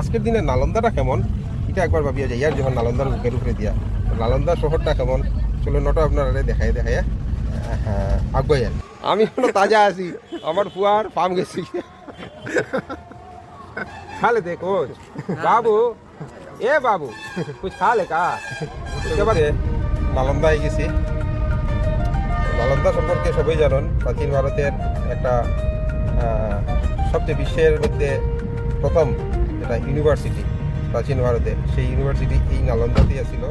আজকের দিনে নালন্দাটা কেমন এটা একবার ভাবিয়া যাই, আর যখন নালন্দার বুকের উপরে দিয়া নালন্দা শহরটা কেমন চলো নটা আপনারা দেখায় দেখায় আগুয়াই। আমি এখনো তাজা আছি, আমার ফুয়ার ফার্ম গেছি। খালে দেখো বাবু, এ বাবু কুছ খা লে কা। একেবারে নালন্দায় গেছি। নালন্দা সম্পর্কে সবাই জানেন, প্রাচীন ভারতের একটা সবচেয়ে বিশ্বের মধ্যে প্রথম যেটা ইউনিভার্সিটি প্রাচীন ভারতে, সেই ইউনিভার্সিটি এই নালন্দাতেই ছিল,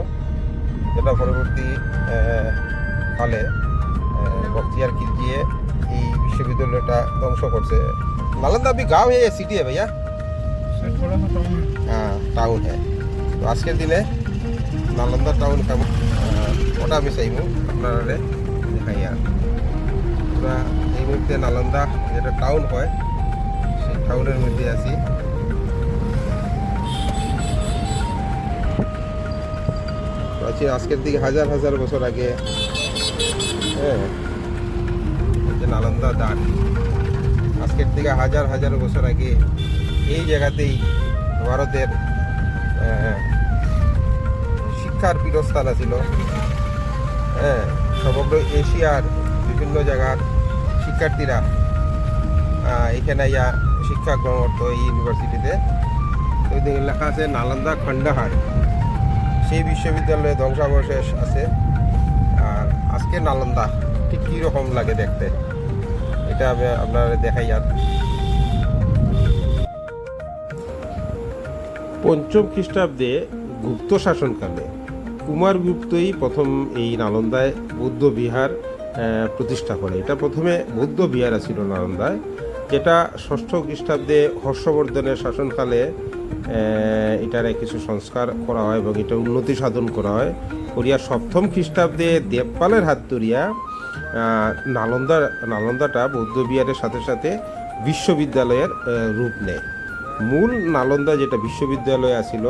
যেটা পরবর্তী কালে বখতিয়ার খিলজিয়ে এই বিশ্ববিদ্যালয়টা ধ্বংস করছে। नालंदा अभी गांव है या सिटी है भैया? हाँ टाउन है। तो আজকের দিনে নালন্দা টাউন কেমন ওটা আমি চাইবো আপনারা দেখাই। আর পুরা এই মুহূর্তে নালন্দা যেটা টাউন হয় সেই টাউনের মধ্যে আছি। প্রাচীন আজকের দিকে হাজার হাজার বছর আগে যে নালন্দা দ্বার, আজকের থেকে হাজার হাজার বছর আগে এই জায়গাতেই ভারতের শিক্ষার পীঠস্থান ছিল। সমগ্র এশিয়ার বিভিন্ন জায়গার শিক্ষার্থীরা এখানে ইয়া শিক্ষা গ্রহণ করতো এই ইউনিভার্সিটিতে। ওই দিকে লেখা আছে নালন্দা খণ্ডহার, সেই বিশ্ববিদ্যালয়ে ধ্বংসাবশেষ আছে। আর আজকে নালন্দা ঠিক কীরকম লাগে দেখতে এটা আমি আপনারা দেখাই। আর পঞ্চম খ্রিস্টাব্দে গুপ্ত শাসনকালে কুমারগুপ্তই প্রথম এই নালন্দায় বৌদ্ধ বিহার প্রতিষ্ঠা করে। এটা প্রথমে বৌদ্ধ বিহার ছিল নালন্দায়, যেটা ষষ্ঠ খ্রিস্টাব্দে হর্ষবর্ধনের শাসনকালে এটার কিছু সংস্কার করা হয় এবং এটা উন্নতি সাধন করা হয়। করিয়া সপ্তম খ্রিস্টাব্দে দেবপালের হাত ধরিয়া নালন্দাটা বৌদ্ধ বিহারের সাথে সাথে বিশ্ববিদ্যালয়ের রূপ নেয়। মূল নালন্দা যেটা বিশ্ববিদ্যালয় আছিল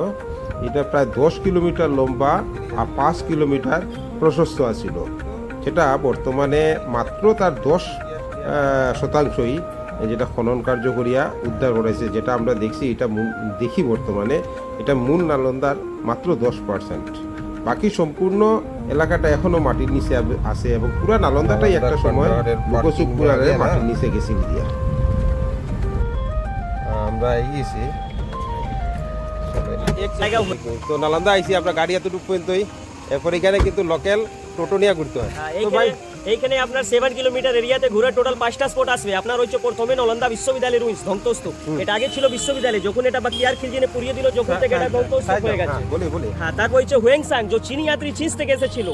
এটা প্রায় 10 কিলোমিটার লম্বা আর 5 কিলোমিটার প্রশস্ত আছিল, সেটা বর্তমানে মাত্র তার 10% যেটা খনন কার্য করিয়া উদ্ধার করেছে। যেটা আমরা দেখছি এটা দেখি বর্তমানে এটা মূল নালন্দার মাত্র 10%। বাকি সম্পূর্ণ এলাকাটা এখনো মাটির নিচে আছে এবং পুরা নালন্দাটাই একটা সময় লোকচুপ মাটির নিচে গেছি দিয়া আমরা এগিয়েছি। তো নালন্দা আইসি আমরা গাড়ি এতটুকু পর্যন্তই, এরপর এখানে কিন্তু লোকাল টোটো নিয়ে ঘুরতে হয়। তো ভাই এইখানে আপনার 7 কিলোমিটার এরিয়াতে ঘুরে টোটাল 5টা স্পট আসবে। আপনার হচ্ছে প্রথমে নালন্দা বিশ্ববিদ্যালয়ের রুইন্স ধ্বংসস্তূপ, এটা আগে ছিল বিশ্ববিদ্যালয়, যখন এটা বখতিয়ার খিলজিনে পুড়িয়ে দিল যখন থেকে এটা ধ্বংসস্তূপ হয়ে গেছে। বলি হ্যাঁ, তারপর হচ্ছে হুয়েংসাং, যে চীনি যাত্রী চীন থেকে এসেছিল,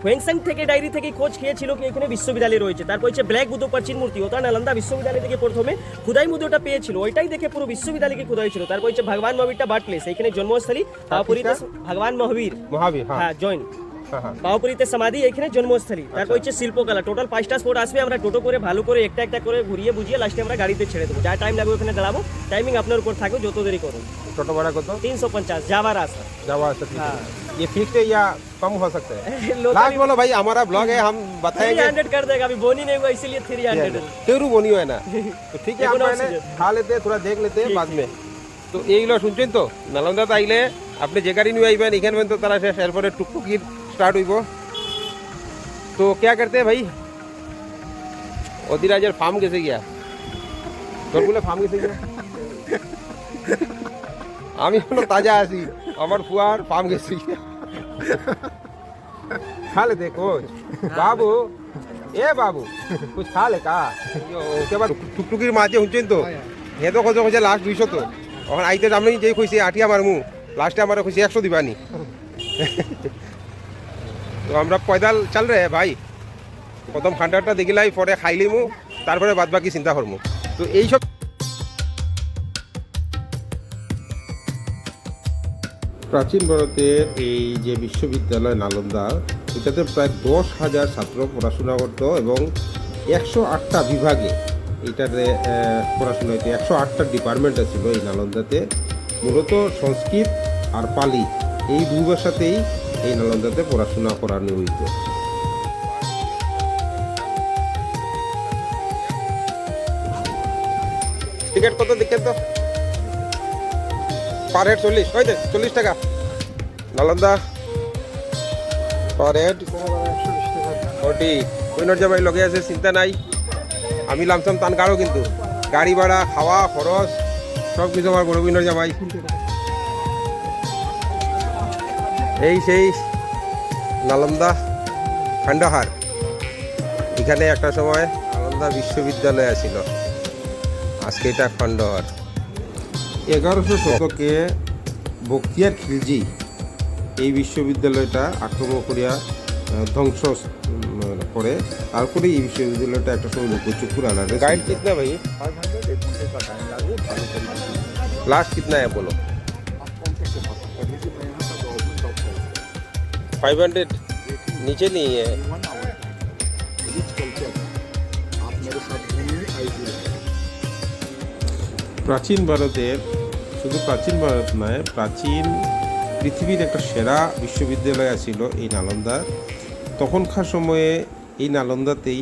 হুয়েংসাং থেকে ডায়েরি থেকে খোঁজ খেয়েছিল কি এখানে বিশ্ববিদ্যালয় রয়েছে। তারপর হচ্ছে ব্ল্যাক বুদ্ধ প্রাচীন মূর্তি, ওটা নালন্দা বিশ্ববিদ্যালয় থেকে প্রথমে খুদাই মুদ্রাটা পেয়েছিল, ওইটাই দেখে পুরো বিশ্ববিদ্যালয়কে খুদাই ছিল। তারপর হচ্ছে ভগবান মহাবীরটা বার্থ প্লেস, এখানে জন্মস্থলী পাওপুরীতে ভগবান মহাবীর হ্যাঁ জৈন পাওপুরীতে সমাধি, এখানে জন্মস্থলী। তারপর হচ্ছে শিল্পকলা। টোটাল 5টা স্পট আসবে। আমরা টোটো করে ভালো করে একটা একটা করে ঘুরিয়ে বুঝিয়ে লাস্টে আমরা গাড়িতে ছেড়ে দেবো। যা টাইম লাগবে ওখানে দাঁড়াবো, টাইমিং আপনার উপর থাকবে, যত দেরি করুন। টোটো ভাড়া कत? 350 जावा रास्ता। ये फिक्स है या कम हो सकता है? लास्ट बोलो भाई, हमारा ब्लॉग है, हम बताएंगे। 300 कर देगा, अभी बोनी नहीं हुआ इसीलिए 300। तेरू बोनी है ना, तो ठीक है, हम पहले खा लेते हैं, थोड़ा देख लेते हैं बाद में। তো এইগুলো শুনছেন তো, নালন্দাতে আইলে আপনি যে গাড়ি নিয়ে আইবেন এখানে তো তারা শেষ, এরপরে টুকটুকি স্টার্ট হইব। তো क्या करते हैं भाई, অধিরাজের ফার্ম গেছে গিয়া, তোরগুলো ফার্ম গেছে গিয়া, আমি এখনো তাজা আছি, আমার ফুয়ার ফার্ম গেছে গিয়া। খালে দেখো বাবু, এ বাবু কুছ খা লে কা। ওকে আবার টুকটুকির মাঝে শুনছেন তো, হে তো খোঁজো খোঁজে লাস্ট 200 তো, এখন আইতে আমি যেই খুঁজছি আঠিয়া মারমু, লাস্টে আমার খুঁজছি 100 দিবানি। তো আমরা পয়দাল চাল রে ভাই, প্রথম খান্ডারটা দেখিলাই, পরে খাইলিমু, তারপরে বাদ বাকি চিন্তা করমু। তো এইসব প্রাচীন ভারতের এই যে বিশ্ববিদ্যালয় নালন্দা, এটাতে প্রায় 10,000 ছাত্র পড়াশোনা করতো এবং 108টা বিভাগে এটাতে পড়াশোনা হইতো। 108টা ডিপার্টমেন্ট ছিল এই নালন্দাতে। মূলত সংস্কৃত আর পালি এই দুই ভাষাতেই এই নালন্দাতে পড়াশোনা করানো হইতো। টিকিট কত দেখেন তো? পার হেড 40 কই দে 40 টাকা নালন্দা পার হেড 40 কইনর জামাই লগে আছে চিন্তা নাই আমি লামসাম টান গাড়ো কিন্তু গাড়ি ভাড়া খাওয়া খরচ সব কিছু আমার বড় কইনর জামাই এই সেই নালন্দা খণ্ডহার এখানে একটা সময় নালন্দা বিশ্ববিদ্যালয় ছিল আজকে এটা খণ্ডহার 1100 শতকে বখতিয়ার খিলজি এই বিশ্ববিদ্যালয়টা আক্রমণ করিয়া ধ্বংস করে তারপরে এই বিশ্ববিদ্যালয়টা একটা সময় লোকচক্ষুর আলাদা গাইড কিतना भाई 500 लास्ट कितना है बोलो 500 नीचे नहीं है প্রাচীন ভারতের শুধু প্রাচীন ভারত নয় প্রাচীন পৃথিবীর একটা সেরা বিশ্ববিদ্যালয় ছিল এই নালন্দা তখনকার সময়ে এই নালন্দাতেই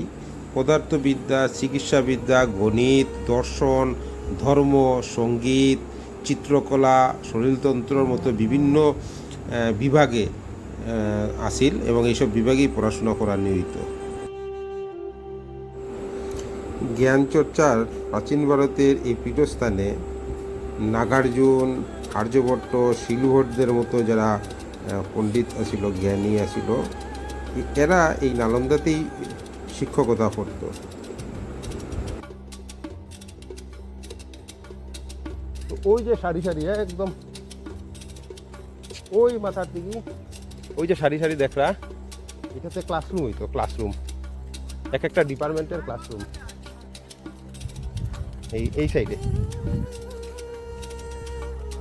পদার্থবিদ্যা চিকিৎসাবিদ্যা গণিত দর্শন ধর্ম সঙ্গীত চিত্রকলা শরীরতন্ত্রর মতো বিভিন্ন বিভাগে আসিল এবং এইসব বিভাগেই পড়াশোনা করা নিয়মিত জ্ঞানচর্চার প্রাচীন ভারতের এই পীঠস্থানে নাগার্জুন আর্যভট্ট শিলভট্টদের মতো যারা পণ্ডিত আছিল জ্ঞানী আছিল এরা এই নালন্দাতেই শিক্ষকতা করত ওই যে সারি সারি একদম ওই মাথার দিকে ওই যে সারি সারি দেখরা এটাতে ক্লাসরুম হইতো ক্লাসরুম এক একটা ডিপার্টমেন্টের ক্লাসরুম এই সাইডে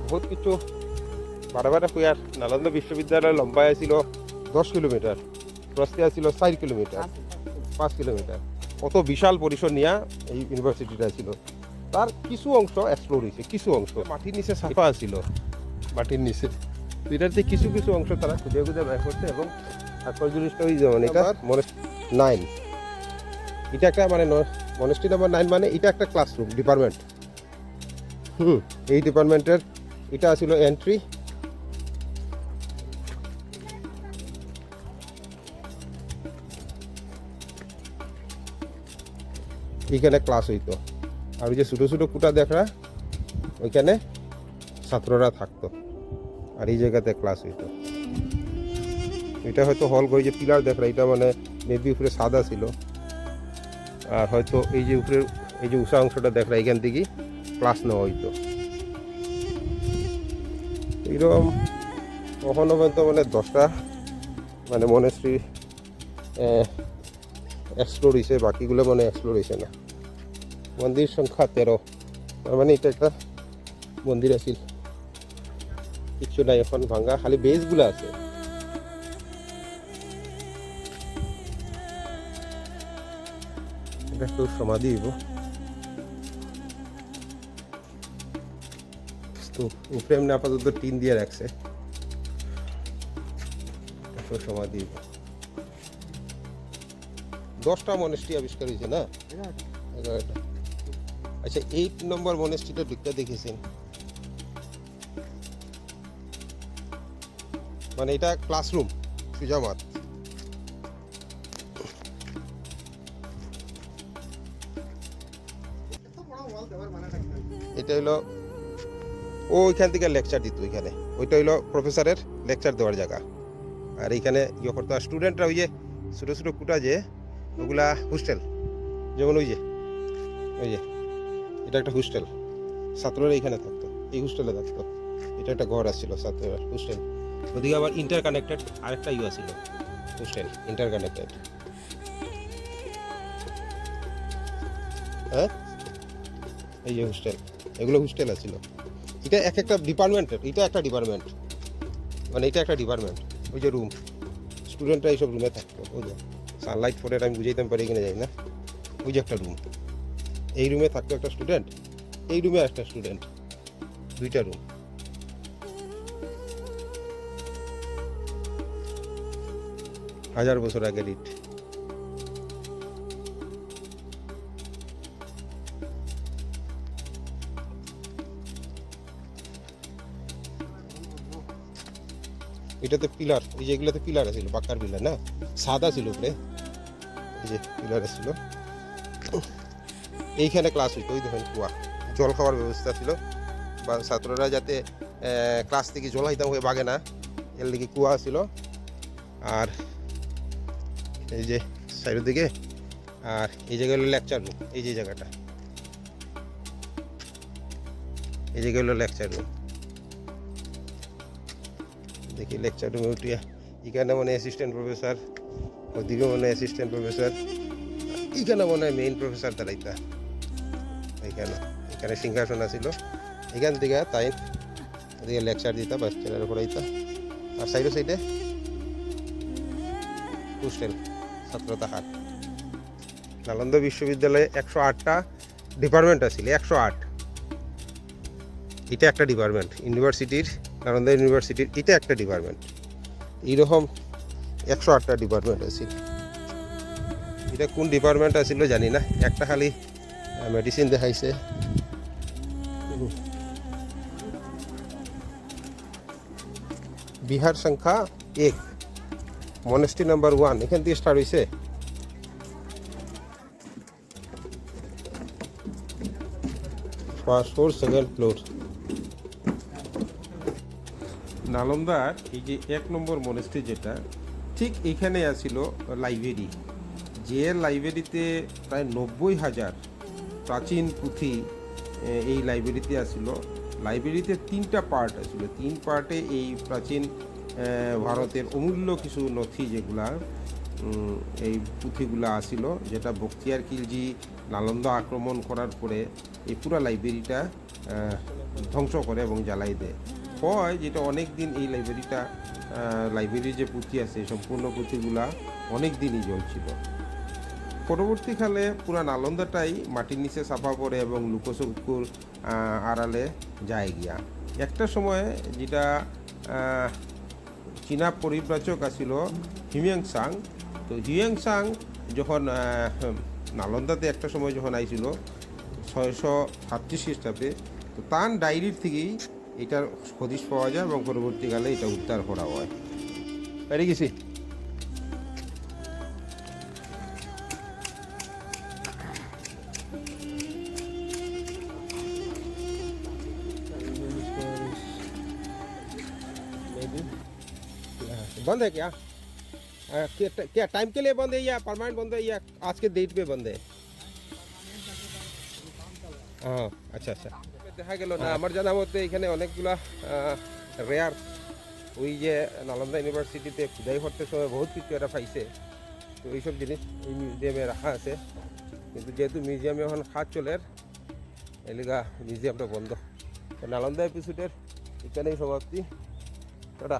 বহুত কিছু বারে ফুয়ার নালন্দা বিশ্ববিদ্যালয় লম্বায় ছিল 10 কিলোমিটার প্রস্তে ছিল 4 কিলোমিটার 5 কিলোমিটার কত বিশাল পরিসর নিয়ে এই ইউনিভার্সিটিটা ছিল তার কিছু অংশ এক্সপ্লোর হয়েছে কিছু অংশ মাটির নিচে সাফা ছিল মাটির নিচে এটাতে কিছু কিছু অংশ তারা খুঁজে খুঁজে বের করছে এবং তারপর জিনিসটা ওই যেমন এটা 9 এটা একটা মানে মনেস্ট্রি নাম্বার 9 মানে এটা একটা ক্লাসরুম ডিপার্টমেন্ট এই ডিপার্টমেন্টের এটা ছিল এন্ট্রি এইখানে ক্লাস হইতো আর ওই যে ছোটো ছোটো কুটা দেখা ওইখানে ছাত্ররা থাকতো আর এই জায়গাতে ক্লাস হইতো এটা হয়তো হল করে যে পিলার দেখা এটা মানে মেবি উপরে সাদা ছিল আর হয়তো এই যে উপরে এই যে উষা অংশটা দেখা এখান থেকে ক্লাস নেওয়া হইতো এইরকম কখনো পর্যন্ত মানে 10টা মানে মনেস্ট্রি এক্সপ্লোর হয়েছে বাকিগুলো মানে এক্সপ্লোর হয়েছে না মন্দির সংখ্যা 13 তার মানে এটা একটা মন্দির আছিল কিছু নাই এখন ভাঙ্গা খালি বেসগুলো আছে এটা একটু সমাধি হইব তো উপরে এমনি আপাতত টিন দিয়ে রাখছে একটু সমাধি হইব 10টা মনেস্ট্রি আবিষ্কার হয়েছে না 11টা আচ্ছা 8 নম্বর মনেস্ট্রিটা ঢুকতে দেখেছেন মানে এটা ক্লাসরুম সুজামাত এটা হলো ওইখান থেকে লেকচার দিত ওইখানে ওইটা হইলো প্রফেসরের লেকচার দেওয়ার জায়গা আর এইখানে ইয়ে করতো স্টুডেন্টরা ওই যে ছোটো ছোটো কুটা যে ওগুলা হোস্টেল যেমন ওই যে এটা একটা হোস্টেল ছাত্ররা এইখানে থাকতো এই হোস্টেলে থাকতো এটা একটা ঘর আসছিল ছাত্ররা হোস্টেল ওদিকে আবার ইন্টারকানেক্টেড আরেকটা ইউ আছিল হোস্টেল ইন্টারকানেক্টেড হ্যাঁ এই যে হোস্টেল এগুলো হোস্টেল আছিল এটা এক একটা ডিপার্টমেন্টের এটা একটা ডিপার্টমেন্ট মানে এটা একটা ডিপার্টমেন্ট ওই যে রুম স্টুডেন্টরা এইসব রুমে থাকতো ওই যে সানলাইট পরে আমি বুঝাইতে পারি কিনা যাই না ওই যে একটা রুম এই রুমে থাকতো একটা স্টুডেন্ট এই রুমে একটা স্টুডেন্ট দুইটা রুম হাজার বছর আগের ইট এটাতে পিলার, এই যে এগুলোতে পিলার ছিল, পাক্কার পিলার না, সাদা ছিল উপরে, এই যে পিলার ছিল। এইখানে ক্লাস হইতো, ওই দেখেন কুয়া, জল খাওয়ার ব্যবস্থা ছিল, বা ছাত্ররা যাতে ক্লাস থেকে জল হাইতাম হয়ে বাগে না, এর দিকে কুয়া ছিল। আর এই যে সাইডের দিকে, আর এই জায়গা হলো লেকচার রুম, এই যে জায়গাটা, এই জায়গা হলো লেকচার রুম। দেখি লেকচার রুমে উঠিয়া, এখানে মনে হয় অ্যাসিস্ট্যান্ট প্রফেসর, ওদিকে মনে হয় অ্যাসিস্ট্যান্ট প্রফেসর, এখানে মনে হয় মেইন প্রফেসর দাঁড়াইতা। এখানে এখানে সিংহাসন আছিল, এখান থেকে তাই ওদিকে লেকচার দিতা, বাচ্চারা পড়াইতা। আর সাইডে সাইডে হোস্টেল, ছাত্র থাকার। নালন্দা বিশ্ববিদ্যালয়ে 108টা ডিপার্টমেন্ট আছিল, 108। এটা একটা ডিপার্টমেন্ট ইউনিভার্সিটির, নালন্দা ইউনিভার্সিটির এটা একটা ডিপার্টমেন্ট। এইরকম 108টা ডিপার্টমেন্ট আছিল। এটা কোন ডিপার্টমেন্ট আছিল জানি না, একটা খালি মেডিসিন দেখাইছে। বিহার সংখ্যা 1, মনেস্ট্রি নাম্বার 1, এখান থেকে স্টার্ট হয়েছে। First floor, second floor. নালন্দার এই যে 1 নম্বর মনেস্ট্রি যেটা, ঠিক এখানে আছিল লাইব্রেরি, যে লাইব্রেরিতে প্রায় 90,000 প্রাচীন পুঁথি এই লাইব্রেরিতে আসিল। লাইব্রেরিতে 3টা পার্ট আছিল, 3 পার্টে এই প্রাচীন ভারতের অমূল্য কিছু নথি যেগুলা, এই পুঁথিগুলা আসিল, যেটা বখতিয়ার খিলজি নালন্দা আক্রমণ করার পরে এই পুরা লাইব্রেরিটা ধ্বংস করে এবং জ্বালাই দেয়। হয় যেটা অনেক দিন এই লাইব্রেরির যে পুঁথি আছে, সম্পূর্ণ পুঁথিগুলা অনেক দিনই জ্বলছিল। পরবর্তীকালে পুরা নালন্দাটাই মাটির নিচে চাপা পড়ে এবং লুকোচুরির আড়ালে যায় গিয়া। একটা সময় যেটা চীনা পরিব্রাজক আছিল হিউয়েনসাং, তো হিউয়েনসাং যখন নালন্দাতে একটা সময় যখন আইছিল 636 খ্রিস্টাব্দে, তো তার ডায়েরির থেকেই এটার হদিশ পাওয়া যায় এবং পরবর্তীকালে এটা উদ্ধার করা হয়। পেরে গেছি। बंद है क्या? क्या टाइम के लिए बंद है या परमानेंट बंद है या आज के डेट पे बंद है? हाँ, अच्छा अच्छा। দেখা গেল না, আমার জানা মতে এখানে অনেকগুলা রেয়ার, ওই যে নালন্দা ইউনিভার্সিটিতে খুদাই করতে সময় বহুত কিছু এটা পাইছে, তো এইসব জিনিস এই মিউজিয়ামে রাখা আছে। কিন্তু যেহেতু মিউজিয়ামে এখন কাজ চলে, এলিগা মিউজিয়ামটা বন্ধ। নালন্দা এপিসোডের এখানেই সমাপ্তি। টাটা।